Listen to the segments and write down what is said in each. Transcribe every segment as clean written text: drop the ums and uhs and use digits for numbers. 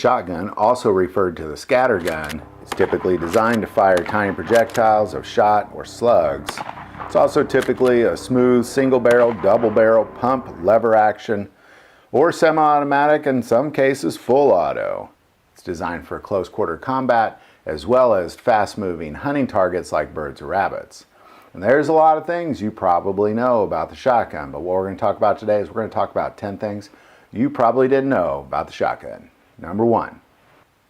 shotgun, also referred to the scatter gun, is typically designed to fire tiny projectiles of shot or slugs. It's also typically a smooth single-barrel, double-barrel, pump, lever action, or semi-automatic, in some cases full auto. It's designed for close-quarter combat as well as fast-moving hunting targets like birds or rabbits. And there's a lot of things you probably know about the shotgun, but what we're going to talk about today is we're going to talk about 10 things you probably didn't know about the shotgun. Number 1,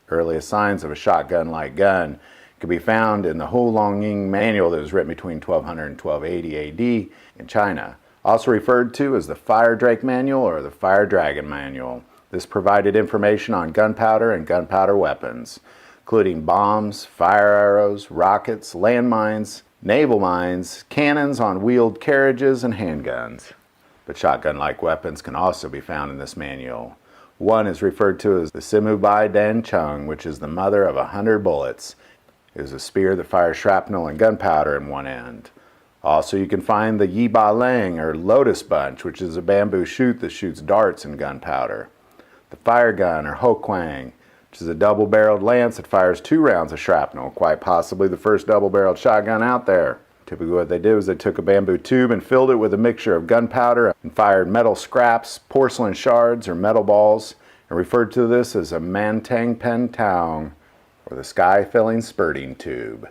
earliest signs of a shotgun-like gun can be found in the Ho Long Ying manual that was written between 1200 and 1280 AD in China, also referred to as the Fire Drake Manual or the Fire Dragon Manual. This provided information on gunpowder and gunpowder weapons, including bombs, fire arrows, rockets, landmines, naval mines, cannons on wheeled carriages, and handguns. But shotgun-like weapons can also be found in this manual. One is referred to as the Simu Bai Dan Chung, which is the mother of 100 bullets. It is a spear that fires shrapnel and gunpowder in one end. Also, you can find the Yi Ba Lang or Lotus Bunch, which is a bamboo shoot that shoots darts and gunpowder. The fire gun or Ho Quang, which is a double-barreled lance that fires 2 rounds of shrapnel, quite possibly the first double-barreled shotgun out there. Typically what they did was they took a bamboo tube and filled it with a mixture of gunpowder and fired metal scraps, porcelain shards, or metal balls, and referred to this as a Mantang Pen Taung, or the sky-filling spurting tube.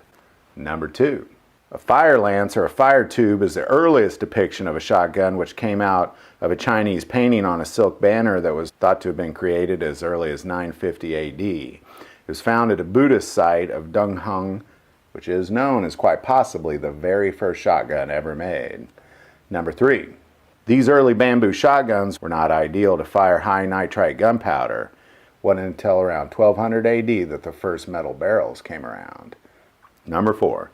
Number 2. A fire lance or a fire tube is the earliest depiction of a shotgun, which came out of a Chinese painting on a silk banner that was thought to have been created as early as 950 AD. It was found at a Buddhist site of Dindn't, which is known as quite possibly the very first shotgun ever made. Number 3. These early bamboo shotguns were not ideal to fire high nitrite gunpowder. It wasn't until around 1200 AD that the first metal barrels came around. Number 4.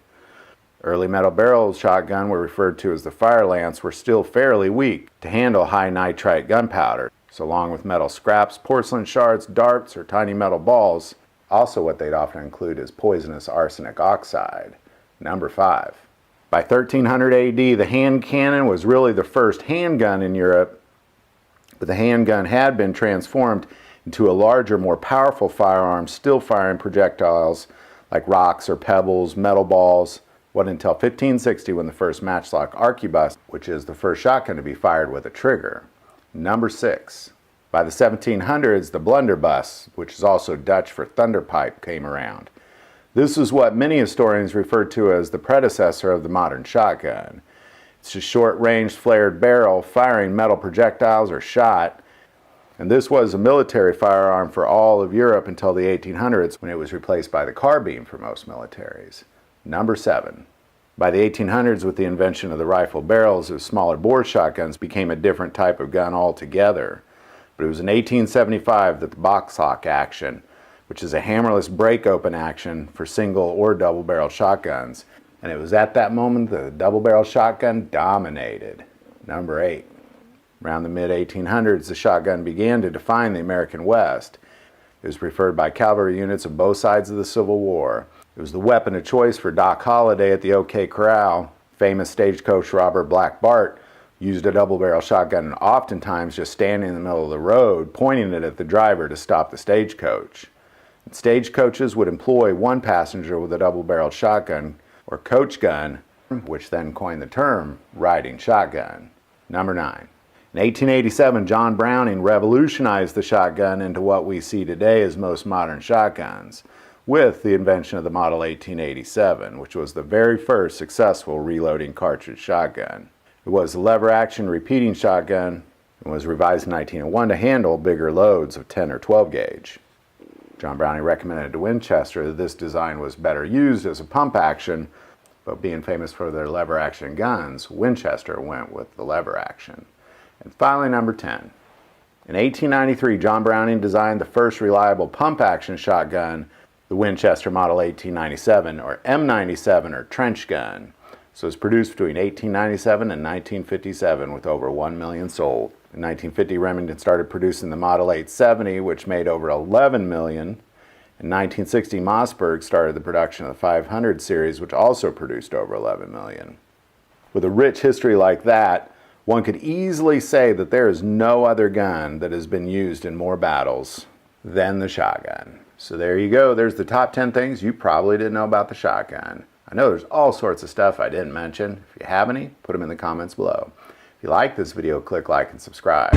Early metal barrel shotgun were referred to as the fire lance were still fairly weak to handle high nitrite gunpowder. So along with metal scraps, porcelain shards, darts, or tiny metal balls, also what they'd often include is poisonous arsenic oxide. Number 5. By 1300 AD, the hand cannon was really the first handgun in Europe, but the handgun had been transformed into a larger, more powerful firearm, still firing projectiles like rocks or pebbles, metal balls. It wasn't until 1560 when the first matchlock arquebus, which is the first shotgun to be fired with a trigger. Number 6. By the 1700s, the blunderbuss, which is also Dutch for thunderpipe, came around. This is what many historians refer to as the predecessor of the modern shotgun. It's a short-range flared barrel firing metal projectiles or shot, and this was a military firearm for all of Europe until the 1800s when it was replaced by the carbine for most militaries. Number 7. By the 1800s, with the invention of the rifle barrels, the smaller bore shotguns became a different type of gun altogether. But it was in 1875 that the box lock action, which is a hammerless break-open action for single or double-barrel shotguns, and it was at that moment that the double-barrel shotgun dominated. Number 8. Around the mid-1800s, the shotgun began to define the American West. It was preferred by cavalry units of both sides of the Civil War. It was the weapon of choice for Doc Holliday at the OK Corral. Famous stagecoach robber Black Bart used a double-barrel shotgun and oftentimes just standing in the middle of the road, pointing it at the driver to stop the stagecoach. And stagecoaches would employ one passenger with a double-barreled shotgun or coach gun, which then coined the term riding shotgun. Number 9. In 1887, John Browning revolutionized the shotgun into what we see today as most modern shotguns, with the invention of the Model 1887, which was the very first successful reloading cartridge shotgun. It was a lever-action repeating shotgun and was revised in 1901 to handle bigger loads of 10 or 12 gauge. John Browning recommended to Winchester that this design was better used as a pump action, but being famous for their lever-action guns, Winchester went with the lever action. And finally, number 10. In 1893, John Browning designed the first reliable pump-action shotgun, the Winchester Model 1897, or M97, or trench gun. So it was produced between 1897 and 1957 with over 1 million sold. In 1950, Remington started producing the Model 870, which made over 11 million. In 1960, Mossberg started the production of the 500 series, which also produced over 11 million. With a rich history like that, one could easily say that there is no other gun that has been used in more battles than the shotgun. So there you go. There's the top 10 things you probably didn't know about the shotgun. I know there's all sorts of stuff I didn't mention. If you have any, put them in the comments below. If you like this video, click like and subscribe.